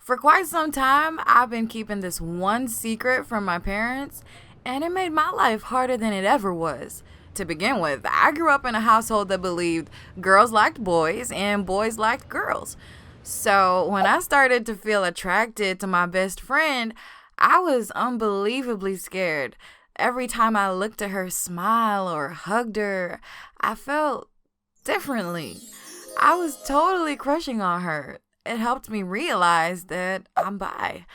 For quite some time, I've been keeping this one secret from my parents, and it made my life harder than it ever was. To begin with, I grew up in a household that believed girls liked boys and boys liked girls. So when I started to feel attracted to my best friend, I was unbelievably scared. Every time I looked at her smile or hugged her, I felt differently. I was totally crushing on her. It helped me realize that I'm bi.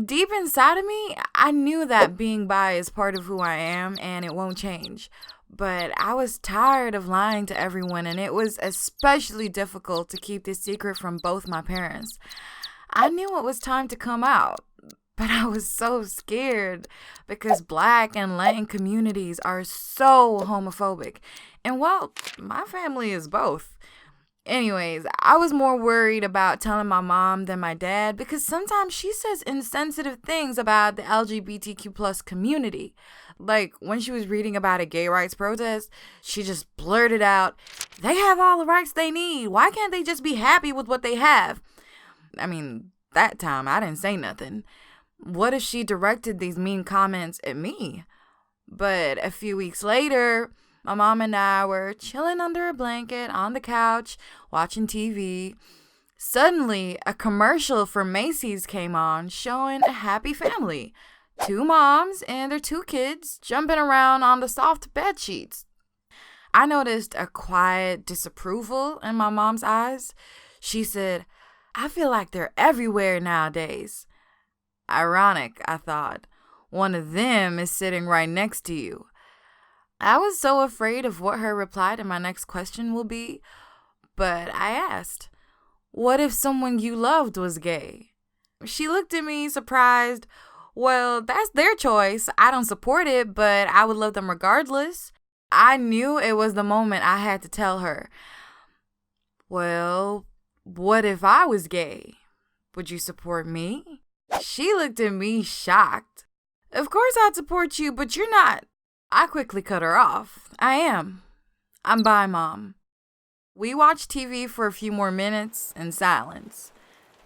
Deep inside of me, I knew that being bi is part of who I am and it won't change. But I was tired of lying to everyone, and it was especially difficult to keep this secret from both my parents. I knew it was time to come out, but I was so scared because Black and Latin communities are so homophobic. And well, my family is both. Anyways, I was more worried about telling my mom than my dad because sometimes she says insensitive things about the LGBTQ plus community. Like when she was reading about a gay rights protest, she just blurted out, "They have all the rights they need. Why can't they just be happy with what they have?" I mean, that time I didn't say nothing. What if she directed these mean comments at me? But a few weeks later, my mom and I were chilling under a blanket on the couch, watching TV. Suddenly, a commercial for Macy's came on showing a happy family. Two moms and their two kids jumping around on the soft bed sheets. I noticed a quiet disapproval in my mom's eyes. She said, "I feel like they're everywhere nowadays." Ironic, I thought. One of them is sitting right next to you. I was so afraid of what her reply to my next question will be, but I asked, "What if someone you loved was gay?" She looked at me surprised. "Well, that's their choice. I don't support it, but I would love them regardless." I knew it was the moment I had to tell her. "Well, what if I was gay? Would you support me?" She looked at me shocked. "Of course I'd support you, but you're not." I quickly cut her off. "I am. I'm bi, Mom." We watched TV for a few more minutes in silence.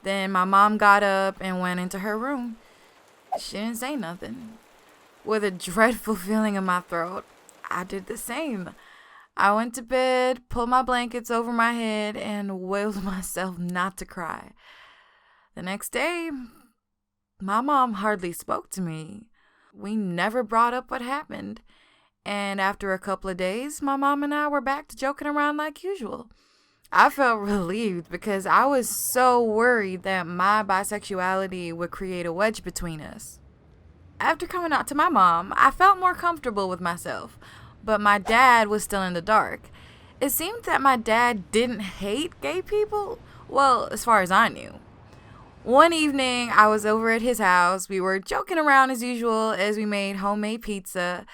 Then my mom got up and went into her room. She didn't say nothing. With a dreadful feeling in my throat, I did the same. I went to bed, pulled my blankets over my head, and willed myself not to cry. The next day, my mom hardly spoke to me. We never brought up what happened. And after a couple of days, my mom and I were back to joking around like usual. I felt relieved because I was so worried that my bisexuality would create a wedge between us. After coming out to my mom, I felt more comfortable with myself, but my dad was still in the dark. It seemed that my dad didn't hate gay people, well, as far as I knew. One evening, I was over at his house. We were joking around as usual as we made homemade pizza.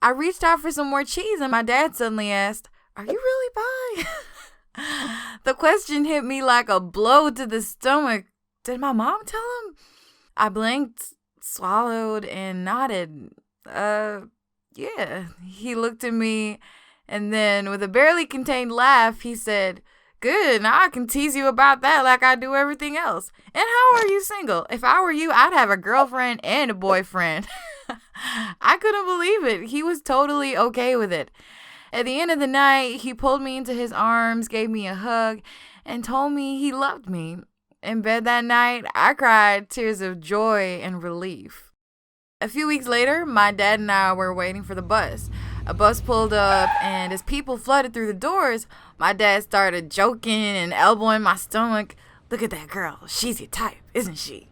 I reached out for some more cheese, and my dad suddenly asked, "Are you really bi?" The question hit me like a blow to the stomach. Did my mom tell him? I blinked, swallowed, and nodded. Yeah. He looked at me, and then with a barely contained laugh, he said, "Good, now I can tease you about that like I do everything else. And how are you single? If I were you, I'd have a girlfriend and a boyfriend." I couldn't believe it. He was totally okay with it. At the end of the night, he pulled me into his arms, gave me a hug, and told me he loved me. In bed that night, I cried tears of joy and relief. A few weeks later, my dad and I were waiting for the bus. A bus pulled up, and as people flooded through the doors, my dad started joking and elbowing my stomach. "Look at that girl. She's your type, isn't she?"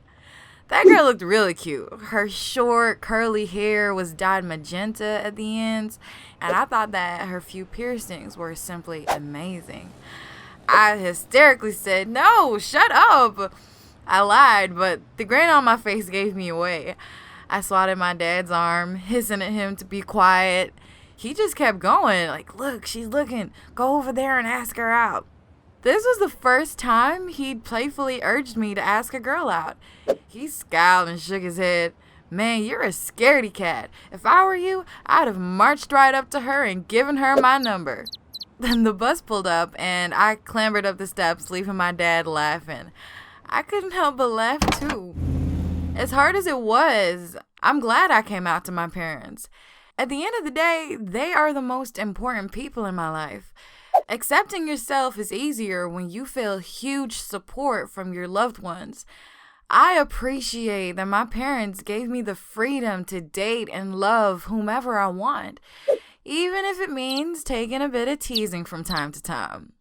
That girl looked really cute. Her short, curly hair was dyed magenta at the ends, and I thought that her few piercings were simply amazing. I hysterically said, "No, shut up." I lied, but the grin on my face gave me away. I swatted my dad's arm, hissing at him to be quiet. He just kept going, like, "Look, she's looking. Go over there and ask her out." This was the first time he'd playfully urged me to ask a girl out. He scowled and shook his head. "Man, you're a scaredy cat. If I were you, I'd have marched right up to her and given her my number." Then the bus pulled up, and I clambered up the steps, leaving my dad laughing. I couldn't help but laugh too. As hard as it was, I'm glad I came out to my parents. At the end of the day, they are the most important people in my life. Accepting yourself is easier when you feel huge support from your loved ones. I appreciate that my parents gave me the freedom to date and love whomever I want, even if it means taking a bit of teasing from time to time.